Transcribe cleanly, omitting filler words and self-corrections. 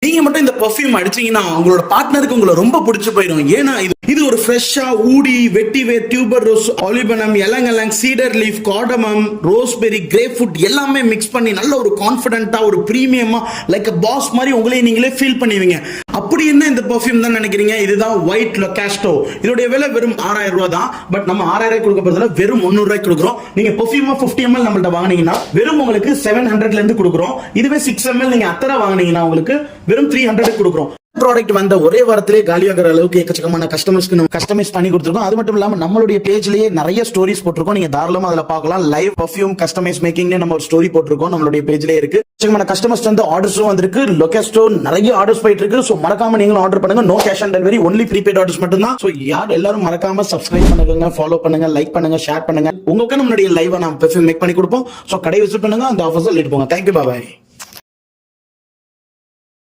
நீங்க மட்டும் இந்த பெர்ஃப்யூம் அடிச்சீங்கன்னா உங்களோட பார்ட்னருக்கு உங்களை ரொம்ப பிடிச்சு போயிடும். ஏன்னா இது ஒரு ஃப்ரெஷ்ஷா ஊடி, வெட்டிவேர், tuber rose, olibanum, ylang ylang, cedar leaf, cardamom, raspberry, grapefruit எல்லாமே மிக்ஸ் பண்ணி நல்ல ஒரு கான்ஃபிடென்ட்டா, ஒரு பிரீமியமா, லைக் அ பாஸ் மாதிரி உங்களே நீங்களே ஃபீல் பண்ணுவீங்க. அப்படி என்ன இந்த பெர்ஃப்யூம் தான் நினைக்கிறீங்க? இதுதான் ஒயிட் லொகாஸ்டோ. இதோட விலை வெறும் 6000 ரூபாய் தான். பட் நம்ம 6000 கொடுக்க போறதுல வெறும் 300 ரூபாய்க்கு கொடுக்குறோம். நீங்க பெர்ஃப்யூமா 50 ml நம்மள்ட்ட வாங்குனீங்கன்னா வெறும் உங்களுக்கு 700 இருந்து கொடுக்குறோம். இதுவே 6 ml நீங்க அத்தனை வாங்குனீங்கன்னா உங்களுக்கு வெறும் 300 கொடுக்குறோம். ப்ராடக்ட் வந்த ஒரே வாரத்திலே காலியாகிற அளவுக்கு எக்கச்சக்கமான கஸ்டமர்ஸ்க்கு நம்ம கஸ்டமைஸ் பண்ணி கொடுத்துருக்கோம். அது மட்டும் இல்லாம நம்மளுடைய பேஜ்லயே நிறைய ஸ்டோரிஸ் போட்டிருக்கோம். நீங்க தாராளமா அதுல பார்க்கலாம். லைவ் பெர்ஃப்யூம் கஸ்டமைஸ் மேக்கிங்னு நம்ம ஒரு ஸ்டோரி போட்டிருக்கோம். நம்மளுடைய பேஜ்லயே இருக்கு. எக்கச்சக்கமான கஸ்டமர்ஸ் வந்து ஆர்டர்ஸும் வந்திருக்கு. லொகாஸ்டோ நிறைய ஆர்டர்ஸ் போயிட்டு இருக்கு. சோ மறக்காம நீங்களும் ஆர்டர் பண்ணுங்க. No cash on delivery, only prepaid orders மட்டும் தான். சோ யார் எல்லாரும் மறக்காம சப்ஸ்கிரைப் பண்ணுங்க, ஃபாலோ பண்ணுங்க, லைக் பண்ணுங்க, ஷேர் பண்ணுங்க. உங்களுக்கு நம்மளுடைய லைவா நான் பெர்ஃப்யூம் மேக் பண்ணி கொடுப்போம். சோ கடை விசிட் பண்ணுங்க, அந்த ஆஃபர்ஸ் லீட் போங்க. தேங்க்யூ, பாய்.